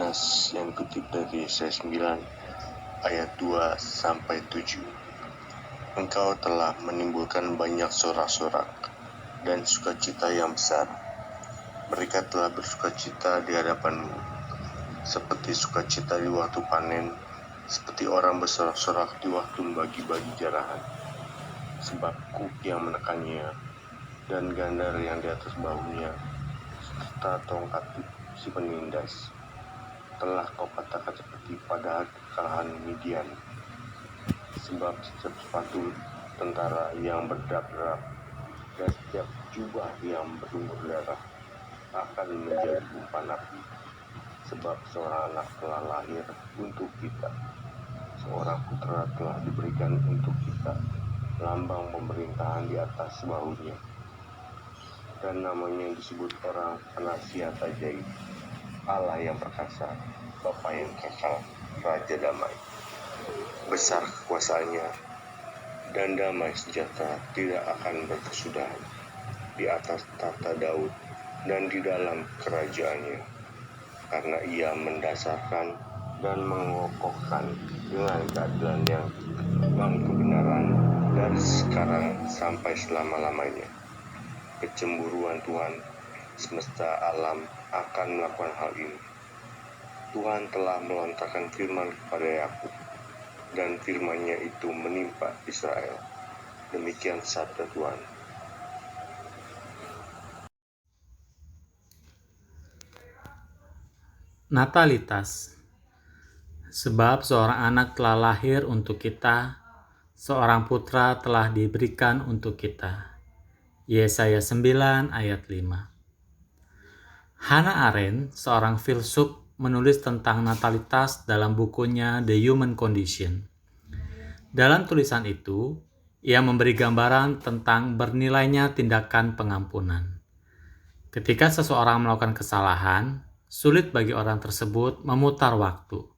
Nas yang kutip dari Yesaya 9 ayat 2-7. Engkau telah menimbulkan banyak sorak-sorak dan sukacita yang besar. Mereka telah bersukacita di hadapanmu, seperti sukacita di waktu panen, seperti orang bersorak-sorak di waktu membagi-bagi jarahan. Sebab kuk yang menekannya dan gandar yang di atas bahunya, serta tongkat si penindas, telah kau katakan seperti pada hari kekalahan Midian. Sebab setiap sepatu tentara yang berderap-derap dan setiap jubah yang berlumur darah akan menjadi umpan api. Sebab seorang anak telah lahir untuk kita, seorang putra telah diberikan untuk kita, lambang pemerintahan di atas bahunya, dan namanya disebut orang penasihat ajaib, Allah yang perkasa, Bapa yang kekal, Raja damai. Besar kekuasaannya dan damai sejahtera tidak akan berkesudahan di atas tahta Daud dan di dalam kerajaannya, karena ia mendasarkan dan mengokohkan dengan keadilan dan kebenaran dari sekarang sampai selama-lamanya. Kecemburuan Tuhan semesta alam akan melakukan hal ini. Tuhan telah melontarkan firman kepada Yakub, dan firman-Nya itu menimpa Israel. Demikian sabda Tuhan. Natalitas. Sebab seorang anak telah lahir untuk kita, seorang putra telah diberikan untuk kita. Yesaya 9 ayat 5. Hannah Arendt, seorang filsuf, menulis tentang natalitas dalam bukunya The Human Condition. Dalam tulisan itu, ia memberi gambaran tentang bernilainya tindakan pengampunan. Ketika seseorang melakukan kesalahan, sulit bagi orang tersebut memutar waktu,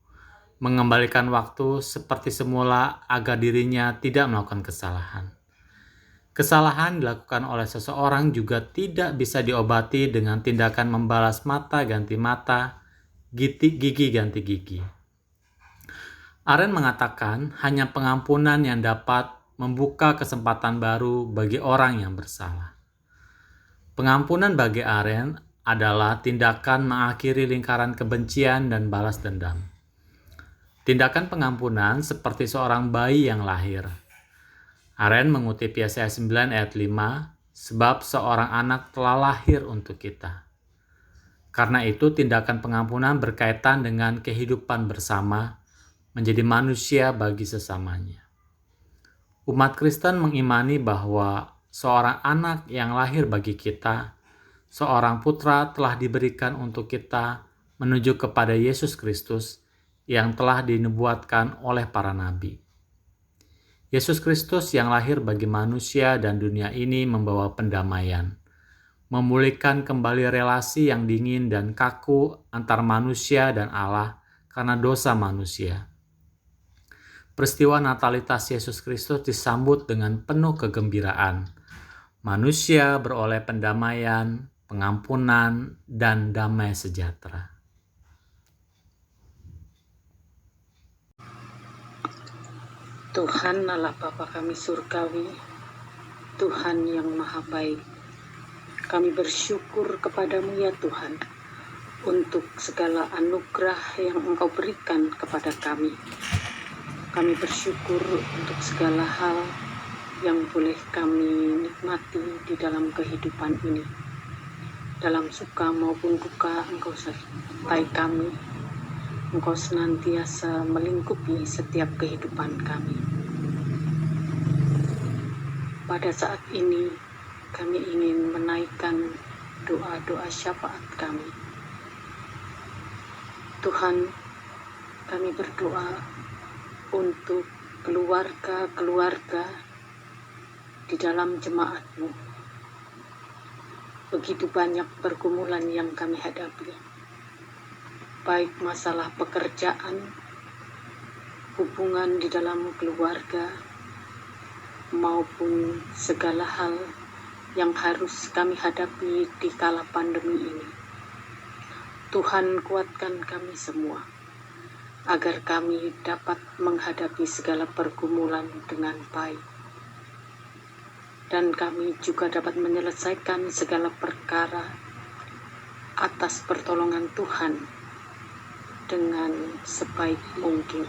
mengembalikan waktu seperti semula agar dirinya tidak melakukan kesalahan. Kesalahan dilakukan oleh seseorang juga tidak bisa diobati dengan tindakan membalas mata ganti mata, gigi ganti gigi. Arendt mengatakan hanya pengampunan yang dapat membuka kesempatan baru bagi orang yang bersalah. Pengampunan bagi Arendt adalah tindakan mengakhiri lingkaran kebencian dan balas dendam. Tindakan pengampunan seperti seorang bayi yang lahir. Arendt mengutip Yesaya 9 ayat 5, sebab seorang anak telah lahir untuk kita. Karena itu tindakan pengampunan berkaitan dengan kehidupan bersama, menjadi manusia bagi sesamanya. Umat Kristen mengimani bahwa seorang anak yang lahir bagi kita, seorang putra telah diberikan untuk kita menuju kepada Yesus Kristus yang telah dinubuatkan oleh para nabi. Yesus Kristus yang lahir bagi manusia dan dunia ini membawa pendamaian, memulihkan kembali relasi yang dingin dan kaku antar manusia dan Allah karena dosa manusia. Peristiwa natalitas Yesus Kristus disambut dengan penuh kegembiraan. Manusia beroleh pendamaian, pengampunan, dan damai sejahtera. Tuhan Allah Bapa kami surgawi, Tuhan yang maha baik, kami bersyukur kepadamu ya Tuhan, untuk segala anugerah yang Engkau berikan kepada kami. Kami bersyukur untuk segala hal yang boleh kami nikmati di dalam kehidupan ini. Dalam suka maupun duka Engkau sertai kami. Engkau senantiasa melingkupi setiap kehidupan kami. Pada saat ini, kami ingin menaikkan doa-doa syafaat kami. Tuhan, kami berdoa untuk keluarga-keluarga di dalam jemaat-Mu. Begitu banyak pergumulan yang kami hadapi. Baik masalah pekerjaan, hubungan di dalam keluarga, maupun segala hal yang harus kami hadapi di kala pandemi ini. Tuhan kuatkan kami semua, agar kami dapat menghadapi segala pergumulan dengan baik. Dan kami juga dapat menyelesaikan segala perkara atas pertolongan Tuhan dengan sebaik mungkin.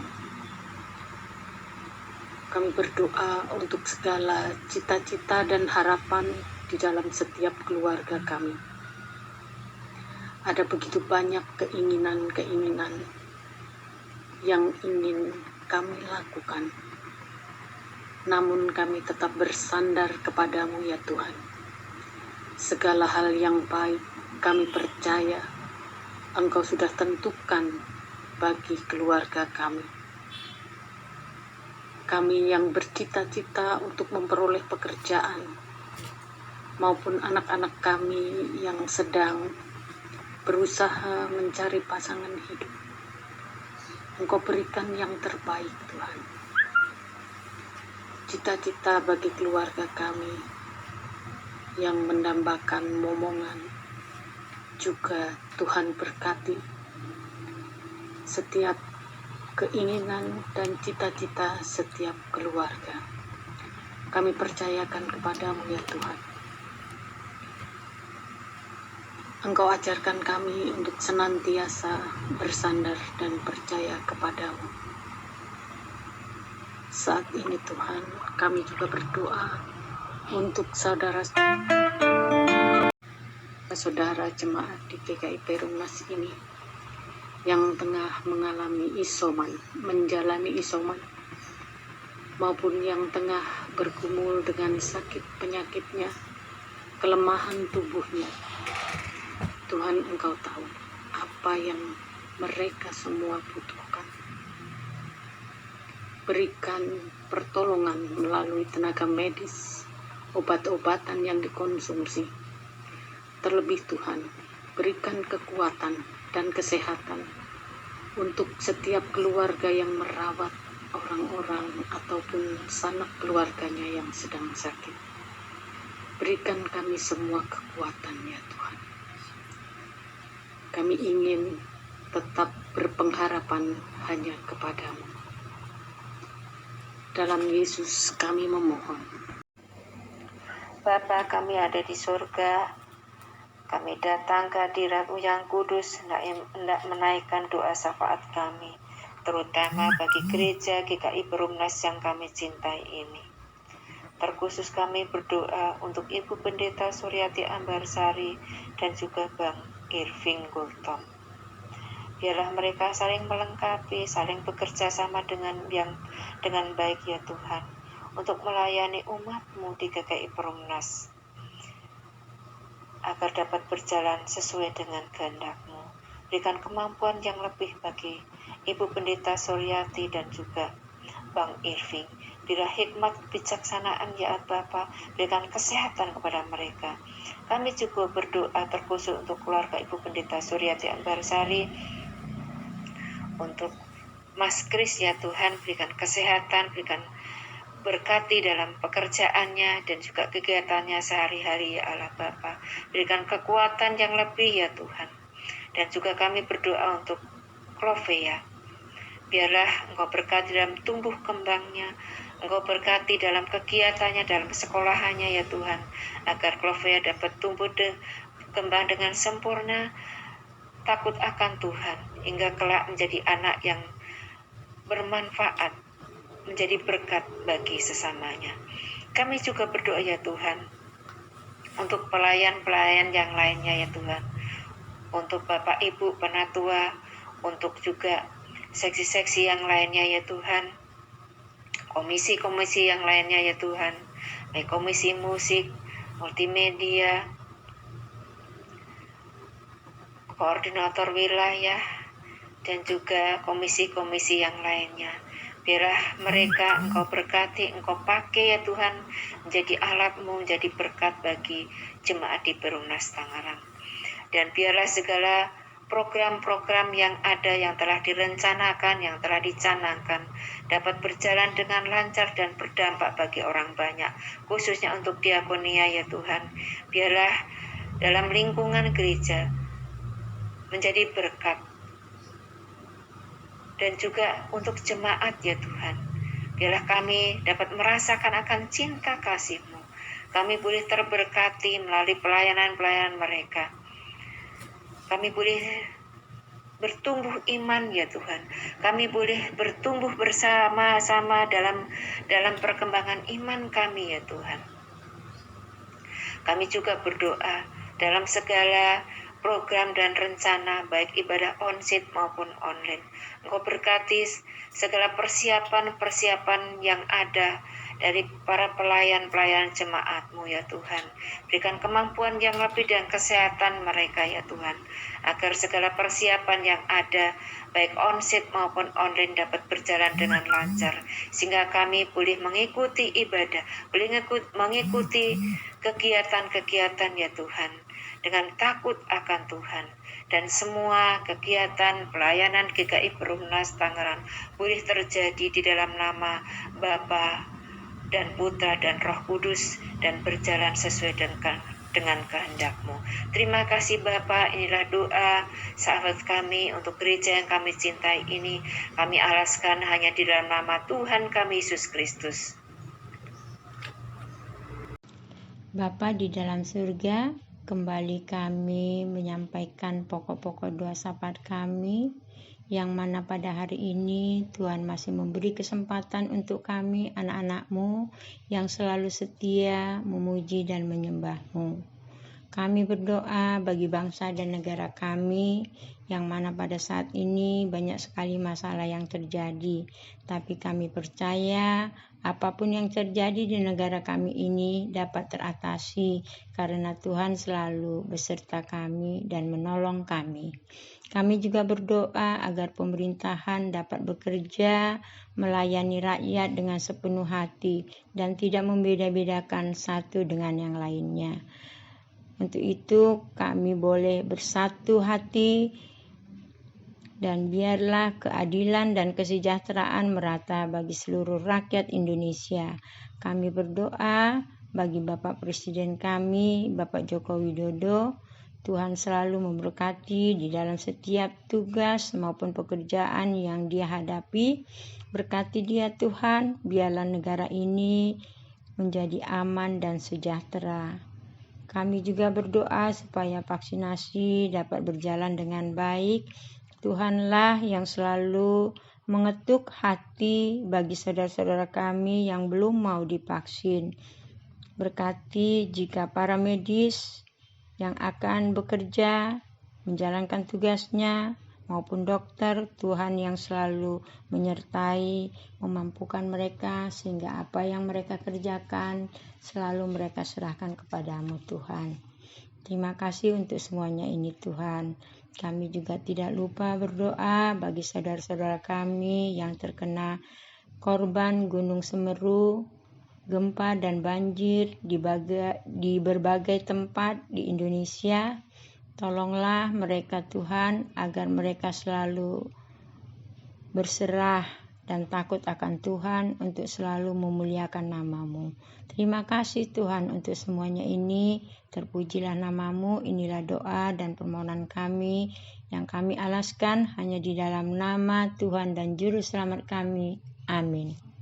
Kami berdoa untuk segala cita-cita dan harapan di dalam setiap keluarga kami. Ada begitu banyak keinginan-keinginan yang ingin kami lakukan. Namun kami tetap bersandar kepadamu ya Tuhan. Segala hal yang baik kami percaya Engkau sudah tentukan bagi keluarga kami. Kami yang bercita-cita untuk memperoleh pekerjaan, maupun anak-anak kami yang sedang berusaha mencari pasangan hidup. Engkau berikan yang terbaik Tuhan. Cita-cita bagi keluarga kami yang mendambakan momongan juga Tuhan berkati. Setiap keinginan dan cita-cita setiap keluarga kami percayakan kepadamu ya Tuhan. Engkau ajarkan kami untuk senantiasa bersandar dan percaya kepadamu. Saat ini Tuhan, kami juga berdoa untuk saudara jemaat di GKI Perumnas ini yang tengah mengalami menjalani isoman, maupun yang tengah bergumul dengan sakit penyakitnya, kelemahan tubuhnya. Tuhan, Engkau tahu apa yang mereka semua butuhkan. Berikan pertolongan melalui tenaga medis, obat-obatan yang dikonsumsi. Terlebih Tuhan, berikan kekuatan dan kesehatan untuk setiap keluarga yang merawat orang-orang ataupun sanak keluarganya yang sedang sakit. Berikan kami semua kekuatan ya Tuhan. Kami ingin tetap berpengharapan hanya kepadamu. Dalam Yesus kami memohon. Bapa kami ada di surga, kami datang ke hadirat-Mu yang kudus, hendak menaikkan doa syafaat kami, terutama bagi gereja GKI Perumnas yang kami cintai ini. Terkhusus kami berdoa untuk Ibu Pendeta Suryati Ambarsari dan juga Bang Irving Gultom. Biarlah mereka saling melengkapi, saling bekerja sama dengan baik ya Tuhan, untuk melayani umat-Mu di GKI Perumnas, agar dapat berjalan sesuai dengan kehendak-Mu. Berikan kemampuan yang lebih bagi Ibu Pendeta Suryati dan juga Bang Irving. Bila hikmat kebijaksanaan ya Bapa, berikan kesehatan kepada mereka. Kami juga berdoa terkhusus untuk keluarga Ibu Pendeta Suryati Ambarsari, untuk Mas Kris ya Tuhan, berikan kesehatan, berikan berkati dalam pekerjaannya dan juga kegiatannya sehari-hari ya Allah Bapa. Berikan kekuatan yang lebih ya Tuhan. Dan juga kami berdoa untuk Clovea. Biarlah Engkau berkati dalam tumbuh kembangnya, Engkau berkati dalam kegiatannya, dalam sekolahannya ya Tuhan, agar Clovea dapat tumbuh kembang dengan sempurna, takut akan Tuhan, hingga kelak menjadi anak yang bermanfaat, menjadi berkat bagi sesamanya. Kami juga berdoa ya Tuhan, untuk pelayan-pelayan yang lainnya ya Tuhan, untuk Bapak Ibu Penatua, untuk juga seksi-seksi yang lainnya ya Tuhan, komisi-komisi yang lainnya ya Tuhan, baik komisi musik, multimedia, koordinator wilayah, dan juga komisi-komisi yang lainnya. Biarlah mereka Engkau berkati, Engkau pakai ya Tuhan, menjadi alat-Mu, menjadi berkat bagi jemaat di Perumnas Tangerang. Dan biarlah segala program-program yang ada, yang telah direncanakan, yang telah dicanangkan, dapat berjalan dengan lancar dan berdampak bagi orang banyak, khususnya untuk diakonia ya Tuhan. Biarlah dalam lingkungan gereja menjadi berkat. Dan juga untuk jemaat ya Tuhan, biarlah kami dapat merasakan akan cinta kasih-Mu. Kami boleh terberkati melalui pelayanan-pelayanan mereka. Kami boleh bertumbuh iman ya Tuhan. Kami boleh bertumbuh bersama-sama dalam perkembangan iman kami ya Tuhan. Kami juga berdoa dalam segala program dan rencana, baik ibadah on-site maupun online. Engkau berkati segala persiapan-persiapan yang ada dari para pelayan-pelayan jemaat-Mu ya Tuhan. Berikan kemampuan yang lebih dan kesehatan mereka ya Tuhan, agar segala persiapan yang ada, baik on-site maupun online, dapat berjalan dengan lancar, sehingga kami boleh mengikuti ibadah, boleh mengikuti kegiatan-kegiatan ya Tuhan, dengan takut akan Tuhan. Dan semua kegiatan pelayanan GKI Perumnas Tangerang boleh terjadi di dalam nama Bapa dan Putra dan Roh Kudus, dan berjalan sesuai dengan kehendak-Mu. Terima kasih Bapa, inilah doa sahabat kami untuk gereja yang kami cintai ini. Kami alaskan hanya di dalam nama Tuhan kami Yesus Kristus. Bapa di dalam surga, kembali kami menyampaikan pokok-pokok doa syafaat kami, yang mana pada hari ini Tuhan masih memberi kesempatan untuk kami, anak-anak-Mu, yang selalu setia memuji dan menyembah-Mu. Kami berdoa bagi bangsa dan negara kami, yang mana pada saat ini banyak sekali masalah yang terjadi. Tapi kami percaya apapun yang terjadi di negara kami ini dapat teratasi, karena Tuhan selalu beserta kami dan menolong kami. Kami juga berdoa agar pemerintahan dapat bekerja melayani rakyat dengan sepenuh hati dan tidak membeda-bedakan satu dengan yang lainnya. Untuk itu kami boleh bersatu hati, dan biarlah keadilan dan kesejahteraan merata bagi seluruh rakyat Indonesia. Kami berdoa bagi Bapak Presiden kami, Bapak Joko Widodo. Tuhan selalu memberkati di dalam setiap tugas maupun pekerjaan yang dia hadapi. Berkati dia Tuhan, biarlah negara ini menjadi aman dan sejahtera. Kami juga berdoa supaya vaksinasi dapat berjalan dengan baik. Tuhanlah yang selalu mengetuk hati bagi saudara-saudara kami yang belum mau divaksin. Berkati jika para medis yang akan bekerja, menjalankan tugasnya, maupun dokter, Tuhan yang selalu menyertai, memampukan mereka, sehingga apa yang mereka kerjakan selalu mereka serahkan kepadamu Tuhan. Terima kasih untuk semuanya ini Tuhan. Kami juga tidak lupa berdoa bagi saudara-saudara kami yang terkena korban Gunung Semeru, gempa dan banjir di berbagai tempat di Indonesia. Tolonglah mereka Tuhan, agar mereka selalu berserah dan takut akan Tuhan untuk selalu memuliakan nama-Mu. Terima kasih Tuhan untuk semuanya ini. Terpujilah nama-Mu. Inilah doa dan permohonan kami yang kami alaskan hanya di dalam nama Tuhan dan Juru Selamat kami. Amin.